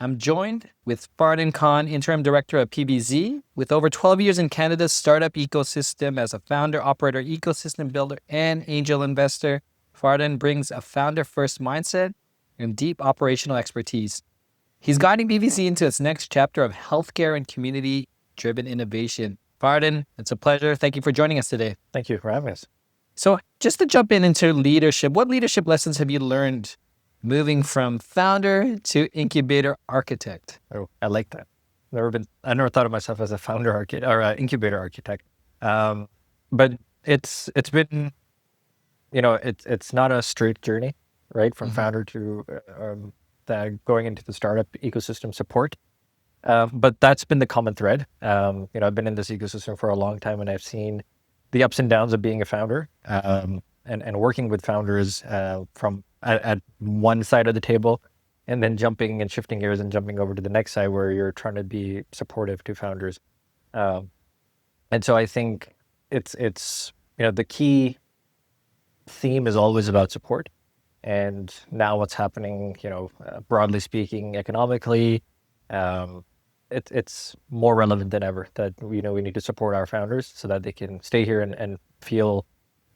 I'm joined with Fardan Khan, Interim Director of BVZ. With over 12 years in Canada's startup ecosystem as a founder, operator, ecosystem builder, and angel investor, Fardan brings a founder-first mindset and deep operational expertise. He's guiding BVZ into its next chapter of healthcare and community-driven innovation. Fardan, it's a pleasure. Thank you for joining us today. Thank you for having us. So just to jump into leadership, what leadership lessons have you learned moving from founder to incubator architect? Oh, I like that. I never thought of myself as a founder architect or an incubator architect. But it's been, it's not a straight journey, right? From founder to going into the startup ecosystem support. But that's been the common thread. I've been in this ecosystem for a long time, and I've seen the ups and downs of being a founder, and working with founders from at one side of the table, and then jumping and shifting gears and jumping over to the next side where you're trying to be supportive to founders. And so I think it's the key theme is always about support. And now what's happening, broadly speaking, economically, it's more relevant than ever that we need to support our founders so that they can stay here and feel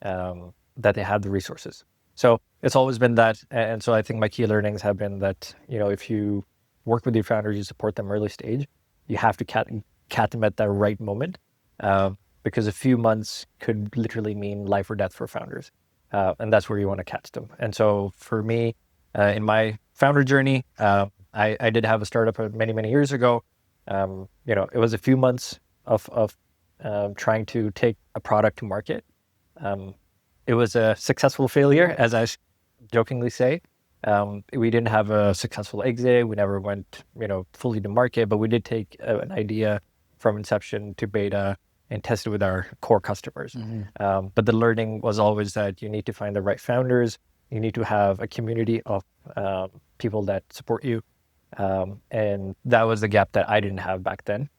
that they have the resources. So it's always been that. And so I think my key learnings have been that, if you work with your founders, you support them early stage, you have to catch them at the right moment, because a few months could literally mean life or death for founders. And that's where you want to catch them. And so for me, in my founder journey, I did have a startup many, many years ago. It was a few months of trying to take a product to market. It was a successful failure, as I jokingly say. We didn't have a successful exit. We never went, fully to market, but we did take an idea from inception to beta and test it with our core customers. But the learning was always that you need to find the right founders. You need to have a community of people that support you. And that was the gap that I didn't have back then,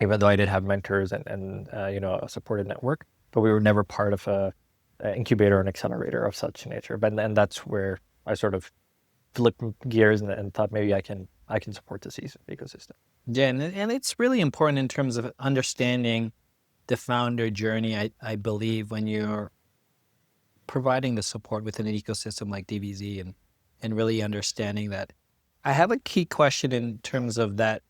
even though I did have mentors and a supported network, but we were never part of an incubator or an accelerator of such nature. But then that's where I sort of flipped gears and thought maybe I can support this ecosystem. Yeah, and it's really important in terms of understanding the founder journey, I believe, when you're providing the support within an ecosystem like BVZ and really understanding that. I have a key question in terms of that,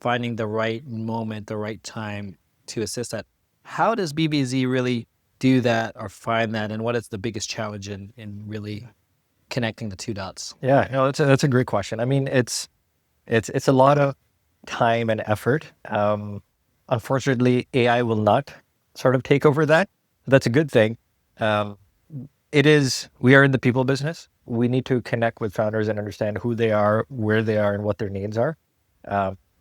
finding the right moment, the right time to assist that. How does BVZ really do that or find that? And what is the biggest challenge in really connecting the two dots? Yeah, that's a great question. I mean, it's a lot of time and effort. Unfortunately, AI will not sort of take over that. That's a good thing. We are in the people business. We need to connect with founders and understand who they are, where they are, and what their needs are.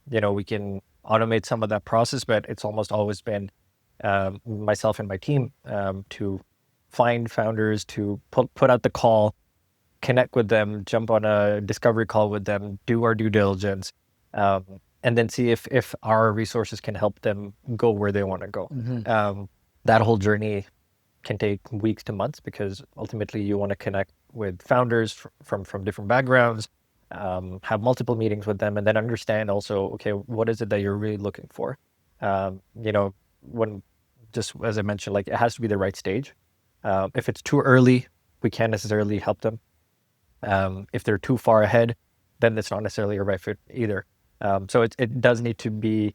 We can automate some of that process, but it's almost always been myself and my team to find founders, to put out the call, connect with them, jump on a discovery call with them, do our due diligence, and then see if our resources can help them go where they want to go. That whole journey can take weeks to months because ultimately you want to connect with founders from different backgrounds, have multiple meetings with them, and then understand also, okay, what is it that you're really looking for? When, just as I mentioned, like it has to be the right stage. If it's too early, we can't necessarily help them. If they're too far ahead, then it's not necessarily a right fit either. So it does need to be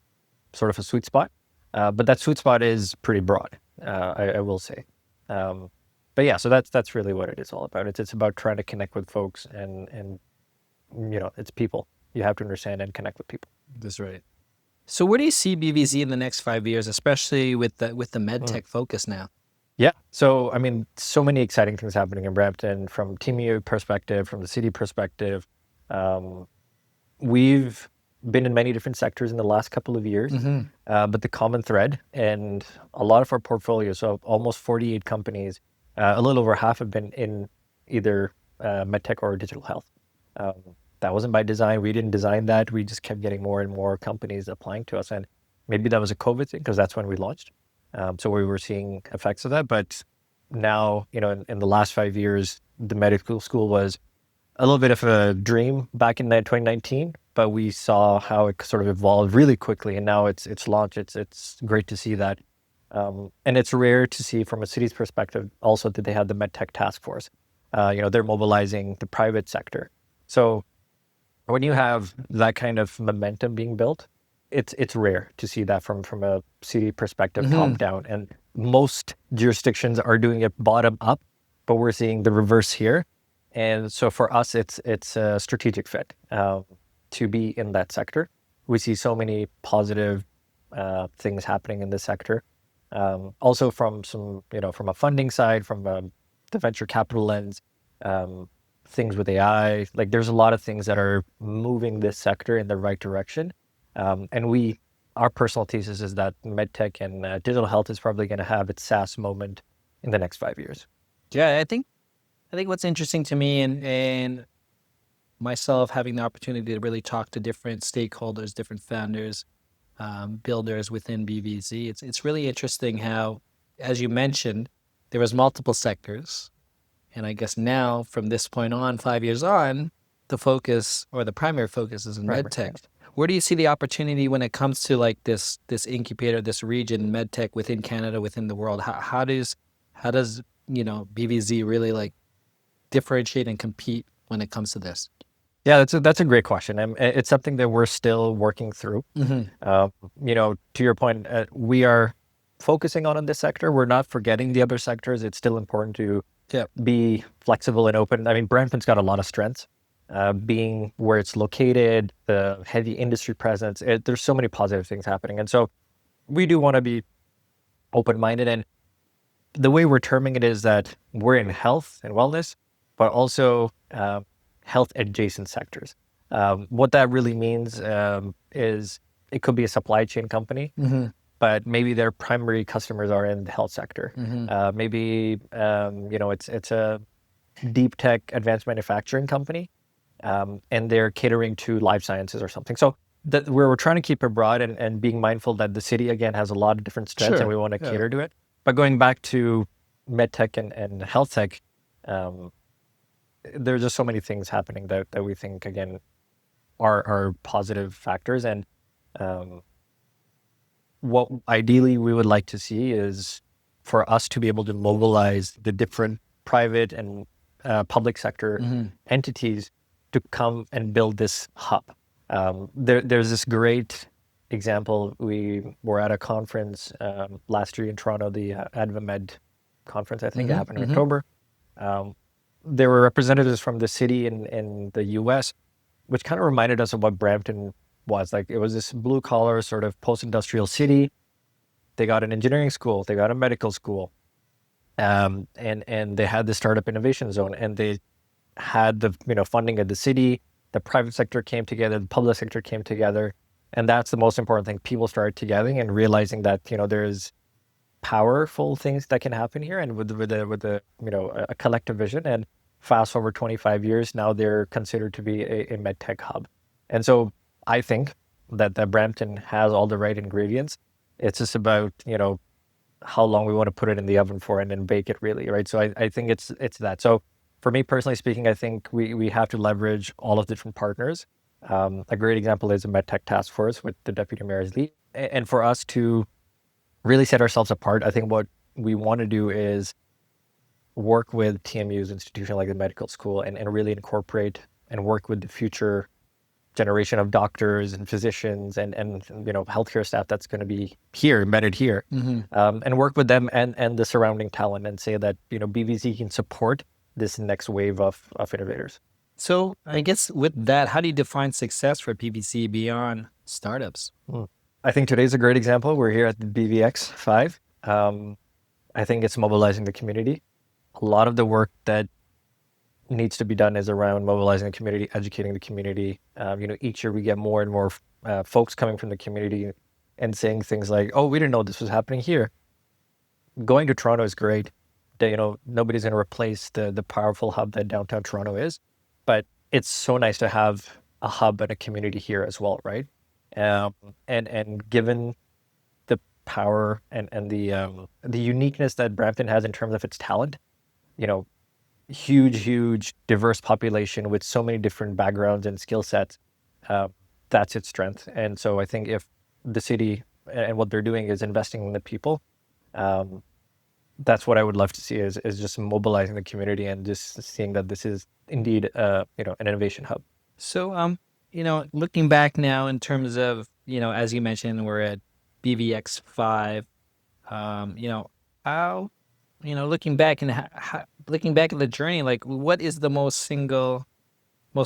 sort of a sweet spot, but that sweet spot is pretty broad, I will say. But yeah, so that's really what it is all about. It's about trying to connect with folks and it's people. You have to understand and connect with people. That's right. So where do you see BVZ in the next 5 years, especially with the medtech focus now? Yeah. So, I mean, so many exciting things happening in Brampton from TMU perspective, from the city perspective. We've been in many different sectors in the last couple of years, but the common thread and a lot of our portfolio, so almost 48 companies, a little over half have been in either medtech or digital health. That wasn't by design. We didn't design that. We just kept getting more and more companies applying to us. And maybe that was a COVID thing because that's when we launched. So we were seeing effects of that. But now, in the last 5 years, the medical school was a little bit of a dream back in 2019. but we saw how it sort of evolved really quickly, and now it's launched. It's great to see that, and it's rare to see from a city's perspective also that they have the MedTech task force. They're mobilizing the private sector. So when you have that kind of momentum being built, it's rare to see that from a city perspective, top down. And most jurisdictions are doing it bottom up, but we're seeing the reverse here. And so for us, it's a strategic fit to be in that sector. We see so many positive things happening in this sector. Also from from a funding side, from the venture capital lens, things with AI, like there's a lot of things that are moving this sector in the right direction. And our personal thesis is that medtech and digital health is probably going to have its SaaS moment in the next 5 years. Yeah, I think what's interesting to me and myself having the opportunity to really talk to different stakeholders, different founders, builders within BVZ, it's really interesting how, as you mentioned, there was multiple sectors. And I guess now, from this point on, 5 years on, the focus or the primary focus is in Right, medtech. right. Where do you see the opportunity when it comes to like this incubator, this region, medtech within Canada, within the world? How does BVZ really like differentiate and compete when it comes to this? Yeah, that's a great question. And it's something that we're still working through. To your point, we are focusing on in this sector. We're not forgetting the other sectors. It's still important to Yeah. be flexible and open. I mean, Brampton's got a lot of strengths, being where it's located, the heavy industry presence. There's so many positive things happening. And so we do want to be open-minded. And the way we're terming it is that we're in health and wellness, but also health adjacent sectors. What that really means is it could be a supply chain company, but maybe their primary customers are in the health sector. Maybe it's a deep tech advanced manufacturing company, and they're catering to life sciences or something. So that we're trying to keep it broad and being mindful that the city again has a lot of different strengths, and we want to cater to it. But going back to medtech and health tech, there's just so many things happening that we think again are positive factors. And what ideally we would like to see is for us to be able to mobilize the different private and public sector entities to come and build this hub. There's this great example. We were at a conference last year in Toronto, the AdvaMed conference, I think it happened in October. There were representatives from the city in the US, which kind of reminded us of what Brampton was. Like, it was this blue collar sort of post-industrial city. They got an engineering school, they got a medical school, and they had the startup innovation zone, and they had the funding of the city. The private sector came together, the public sector came together, and that's the most important thing. People started together and realizing that there's powerful things that can happen here, and with a collective vision. And fast forward 25 years, now they're considered to be a medtech hub. And so I think that Brampton has all the right ingredients. It's just about how long we want to put it in the oven for and then bake it, really, right? So I think it's that. So for me personally speaking, I think we have to leverage all of the different partners. A great example is the MedTech Task Force with the Deputy Mayor's lead. And for us to really set ourselves apart, I think what we want to do is work with TMU's institution like the medical school and really incorporate and work with the future generation of doctors and physicians and healthcare staff that's going to be here, embedded here, and work with them and the surrounding talent and say that BVZ can support this next wave of innovators. So I guess with that, how do you define success for PVC beyond startups? I think today's a great example. We're here at the BVX 5. I think it's mobilizing the community. A lot of the work that needs to be done is around mobilizing the community, educating the community. Each year we get more and more folks coming from the community and saying things like, "Oh, we didn't know this was happening here." Going to Toronto is great. Nobody's going to replace the powerful hub that downtown Toronto is, but it's so nice to have a hub and a community here as well, right? And given the power and the uniqueness that Brampton has in terms of its talent, huge diverse population with so many different backgrounds and skill sets, that's its strength. And so I think if the city and what they're doing is investing in the people, that's what I would love to see is just mobilizing the community and just seeing that this is indeed an innovation hub. So, looking back now in terms of, as you mentioned, we're at BVX5. How, looking back and looking back at the journey, like what is the most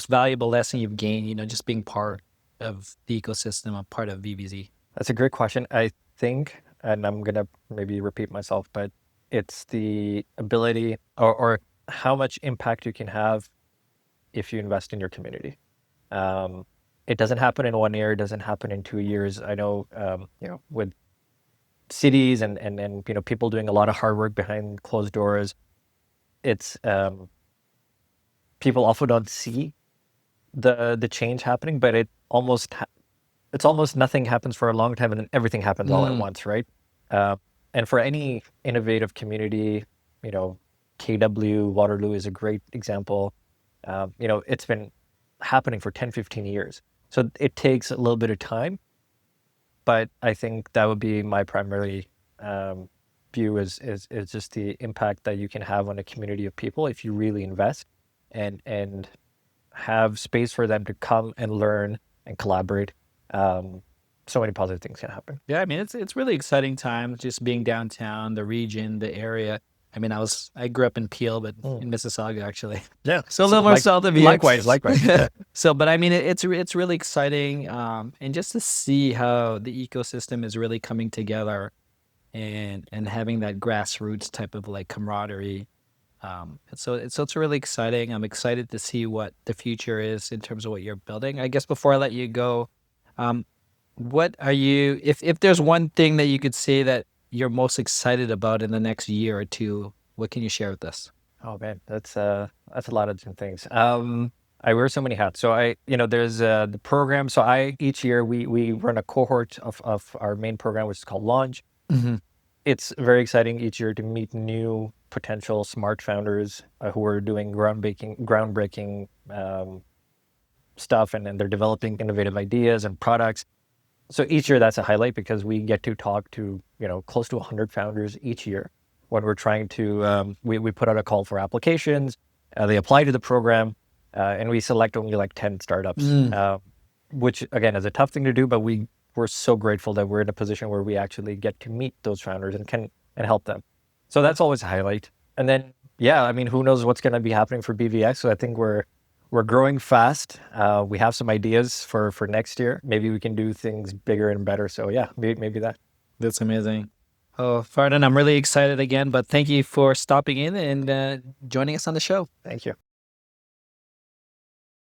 valuable lesson you've gained, just being part of the ecosystem, a part of BVZ? That's a great question. I think, and I'm gonna maybe repeat myself, but it's the ability or how much impact you can have if you invest in your community. It doesn't happen in 1 year. It doesn't happen in 2 years. I know, with cities and people doing a lot of hard work behind closed doors, it's people often don't see the change happening, but it's almost nothing happens for a long time and then everything happens all at once, right? And for any innovative community, KW, Waterloo is a great example. It's been happening for 10, 15 years. So it takes a little bit of time, but I think that would be my primary view is just the impact that you can have on a community of people if you really invest and have space for them to come and learn and collaborate. So many positive things can happen. Yeah, I mean it's really exciting times just being downtown, the region, the area. I mean, I grew up in Peel, but in Mississauga actually. Yeah, So a little more south of you. Likewise. Yeah. So, but I mean, it's really exciting, and just to see how the ecosystem is really coming together, and having that grassroots type of like camaraderie. So it's really exciting. I'm excited to see what the future is in terms of what you're building. I guess before I let you go, what are you, if there's one thing that you could say that you're most excited about in the next year or two, what can you share with us? Oh man, that's a lot of different things. I wear so many hats. So there's the program. So each year we run a cohort of our main program, which is called Launch. It's very exciting each year to meet new potential smart founders who are doing groundbreaking stuff, and then they're developing innovative ideas and products. So each year that's a highlight because we get to talk to close to 100 founders each year when we're trying to we put out a call for applications. They apply to the program, and we select only like 10 startups, which again is a tough thing to do, but we're so grateful that we're in a position where we actually get to meet those founders and help them. So that's always a highlight. And then, yeah, I mean, who knows what's going to be happening for BVX? So I think we're growing fast. We have some ideas for next year. Maybe we can do things bigger and better. So yeah, maybe that. That's amazing. Oh, Fardan, I'm really excited again, but thank you for stopping in and joining us on the show. Thank you.